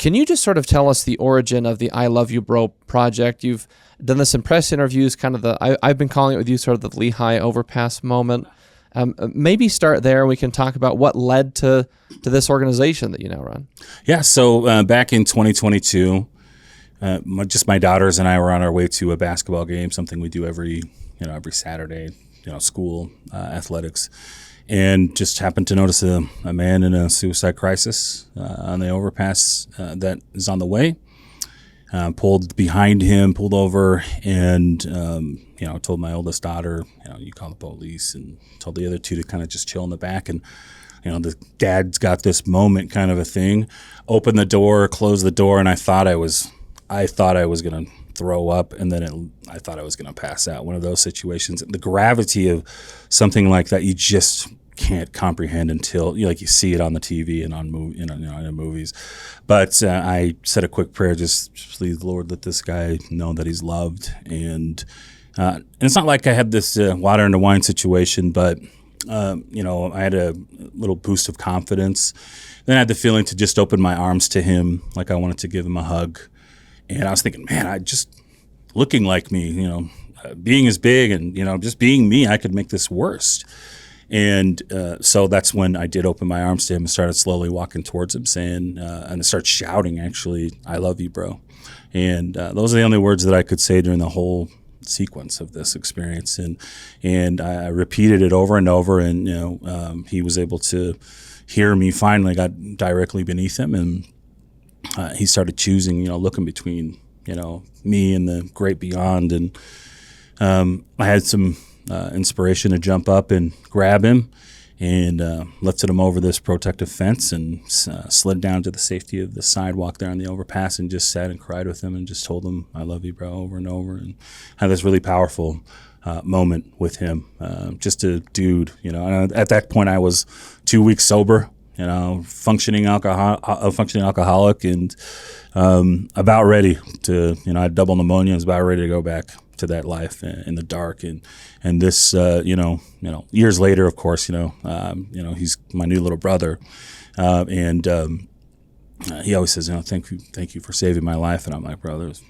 Can you just sort of tell us the origin of the I Love You Bro project? You've done this in press interviews, kind of I've been calling it with you sort of the Lehigh overpass moment. Maybe start there and we can talk about what led to this organization that you now run. Yeah, so back in 2022, my daughters and I were on our way to a basketball game, something we do every Saturday, school athletics, and just happened to notice a man in a suicide crisis on the overpass that is on the way. Pulled behind him, pulled over, and told my oldest daughter, you call the police, and told the other two to kind of just chill in the back. And the dad's got this moment kind of a thing. Opened the door, closed the door, and I thought I was gonna throw up, and then I thought I was gonna pass out. One of those situations. The gravity of something like that, you just can't comprehend until you see it on the TV and on in movies. But I said a quick prayer, just please, Lord, let this guy know that he's loved. And it's not like I had this water into wine situation, but I had a little boost of confidence. Then I had the feeling to just open my arms to him, like I wanted to give him a hug. And I was thinking, man, I just looking like me, being as big and, just being me, I could make this worse. And so that's when I did open my arms to him and started slowly walking towards him, saying, and I started shouting, actually, I love you, bro. And those are the only words that I could say during the whole sequence of this experience. And I repeated it over and over, and, he was able to hear me finally, got directly beneath him, and he started choosing, looking between, me and the great beyond. And I had some inspiration to jump up and grab him and lifted him over this protective fence and slid down to the safety of the sidewalk there on the overpass and just sat and cried with him and just told him, I love you, bro, over and over, and had this really powerful moment with him. Just a dude, and at that point I was 2 weeks sober, functioning alcoholic, and about ready to, I had double pneumonia. I was about ready to go back to that life in the dark, and this, years later, of course, he's my new little brother, and he always says, thank you for saving my life, and I'm like, bro, there's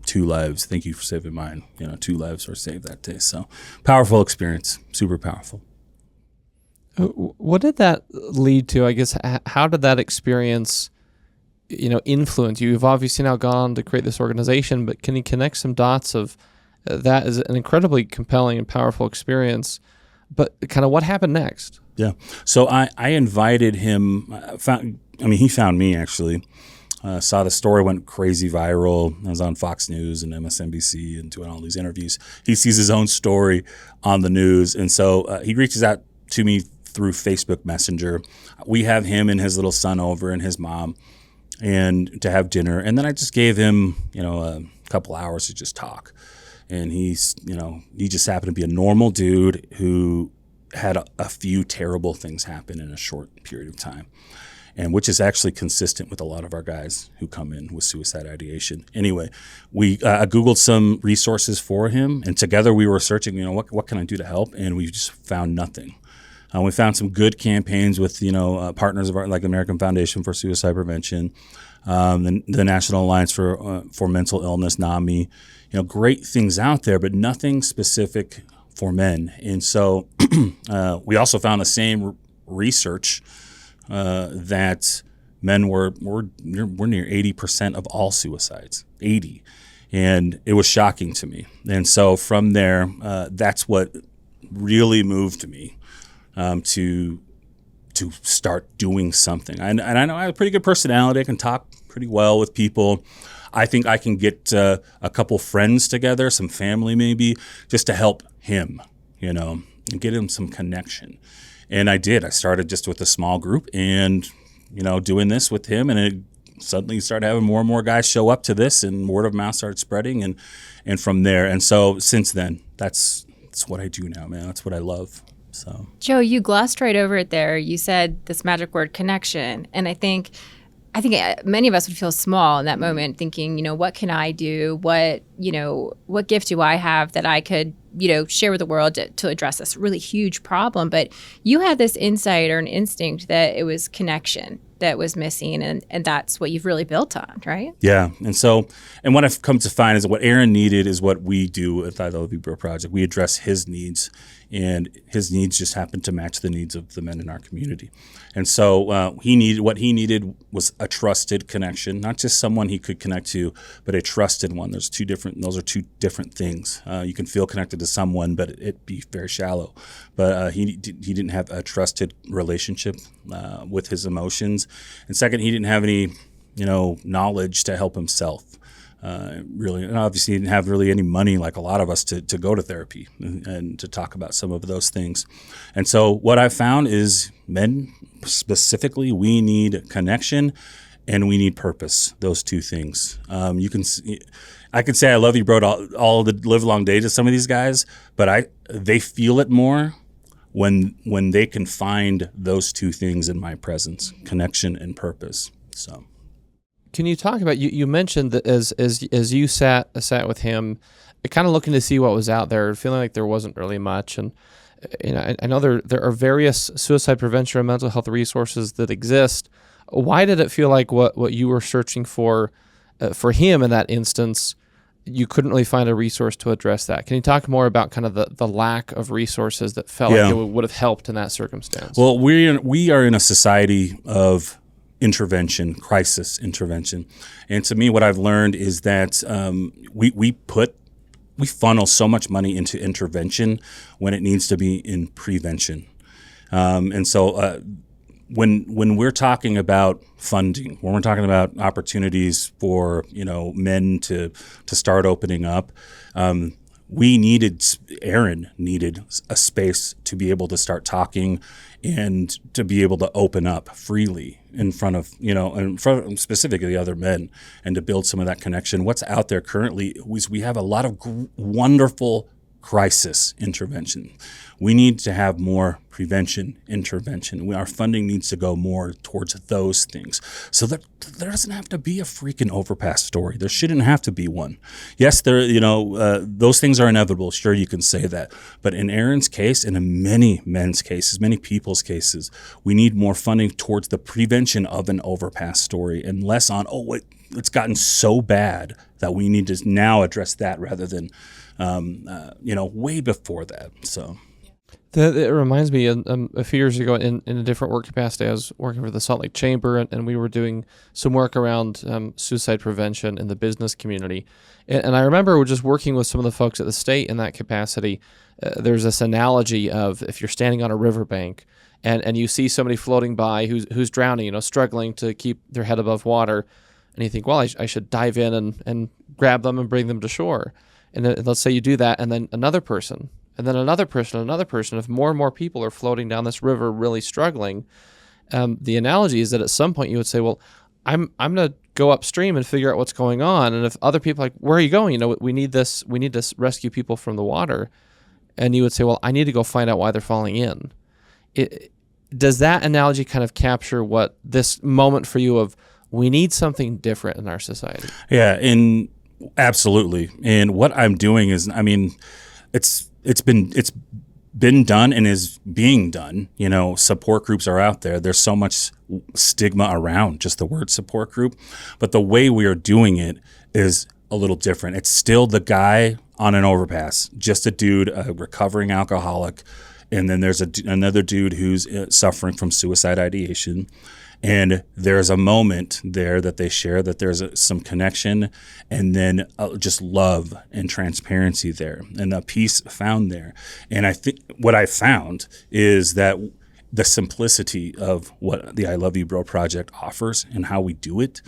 2 lives. Thank you for saving mine. 2 lives were saved that day. So powerful experience, super powerful. What did that lead to? I guess, how did that experience, influence you? You've obviously now gone on to create this organization, but can you connect some dots of that is an incredibly compelling and powerful experience, but kind of what happened next? Yeah. So I invited him, he found me actually, saw the story, went crazy viral. I was on Fox News and MSNBC and doing all these interviews. He sees his own story on the news. And so he reaches out to me through Facebook Messenger. We have him and his little son over and his mom and to have dinner. And then I just gave him, a couple hours to just talk. And he just happened to be a normal dude who had a few terrible things happen in a short period of time, and which is actually consistent with a lot of our guys who come in with suicide ideation. Anyway, we Googled some resources for him, and together we were searching, what can I do to help? And we just found nothing. We found some good campaigns with, partners of our, like the American Foundation for Suicide Prevention, the National Alliance for Mental Illness, NAMI, great things out there, but nothing specific for men. And so we also found the same research that men were near 80% of all suicides, 80. And it was shocking to me. And so from there, that's what really moved me to start doing something. And I know I have a pretty good personality. I can talk pretty well with people. I think I can get a couple friends together, some family maybe, just to help him, and get him some connection. And I did. I started just with a small group and, doing this with him. And it suddenly started having more and more guys show up to this, and word of mouth started spreading. And from there. And so since then, that's what I do now, man. That's what I love. So, Joe, you glossed right over it there. You said this magic word, connection. And I think many of us would feel small in that moment, thinking, what can I do? What gift do I have that I could, share with the world to address this really huge problem? But you had this insight or an instinct that it was connection, that was missing, and that's what you've really built on, right? Yeah. And what I've come to find is that what Aaron needed is what we do at the I Love You Bro Project. We address his needs, and his needs just happen to match the needs of the men in our community. And so what he needed was a trusted connection, not just someone he could connect to, but a trusted one. Those are two different things. You can feel connected to someone, but it'd be very shallow. But he didn't have a trusted relationship with his emotions. And second, he didn't have any knowledge to help himself. Really, and obviously he didn't have really any money like a lot of us to go to therapy and to talk about some of those things. And so what I've found is men specifically, we need connection and we need purpose, those two things. I could say I love you, bro, all the live long day to some of these guys, but they feel it more when they can find those two things in my presence, connection and purpose. So. Can you talk about, you mentioned that as you sat with him, kind of looking to see what was out there, feeling like there wasn't really much, and I know there are various suicide prevention and mental health resources that exist. Why did it feel like what you were searching for him in that instance, you couldn't really find a resource to address that? Can you talk more about kind of the lack of resources that felt like it would have helped in that circumstance? Well, we are in a society of intervention, crisis intervention. And to me, what I've learned is that we funnel so much money into intervention when it needs to be in prevention. And so when we're talking about funding, when we're talking about opportunities for men to start opening up, Aaron needed a space to be able to start talking and to be able to open up freely in front of specifically the other men, and to build some of that connection. What's out there currently is we have a lot of wonderful crisis intervention. We need to have more prevention intervention. Our funding needs to go more towards those things. So that there doesn't have to be a freaking overpass story. There shouldn't have to be one. Yes, those things are inevitable. Sure, you can say that. But in Aaron's case, and in many men's cases, many people's cases, we need more funding towards the prevention of an overpass story, and less on, it's gotten so bad that we need to now address that rather than way before that. So it reminds me, a few years ago in a different work capacity, I was working for the Salt Lake Chamber, and we were doing some work around suicide prevention in the business community. And I remember we're just working with some of the folks at the state in that capacity. There's this analogy of if you're standing on a riverbank and you see somebody floating by who's drowning, struggling to keep their head above water, and you think, well, I should dive in and grab them and bring them to shore. And then, let's say you do that, and then another person, and then another person, another person. If more and more people are floating down this river really struggling, the analogy is that at some point you would say, well, I'm going to go upstream and figure out what's going on. And if other people are like, where are you going? We need to rescue people from the water. And you would say, well, I need to go find out why they're falling in. Does that analogy kind of capture what this moment for you of we need something different in our society? Yeah, absolutely. And what I'm doing is, it's been done and is being done. Support groups are out there. There's so much stigma around just the word support group, but the way we are doing it is a little different. It's still the guy on an overpass, just a dude, a recovering alcoholic, and then there's another dude who's suffering from suicide ideation. And there's a moment there that they share, that there's some connection, and then just love and transparency there, and a peace found there. And I think what I found is that the simplicity of what the I Love You Bro Project offers and how we do it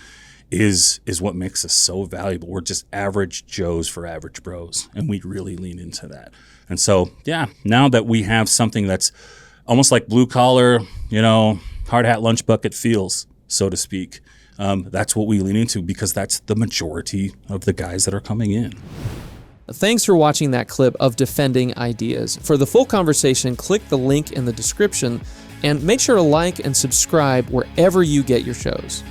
is what makes us so valuable. We're just average Joes for average bros, and we really lean into that. And so, now that we have something that's almost like blue collar, hard hat lunch bucket feels, so to speak. That's what we lean into, because that's the majority of the guys that are coming in. Thanks for watching that clip of Defending Ideas. For the full conversation, click the link in the description, and make sure to like and subscribe wherever you get your shows.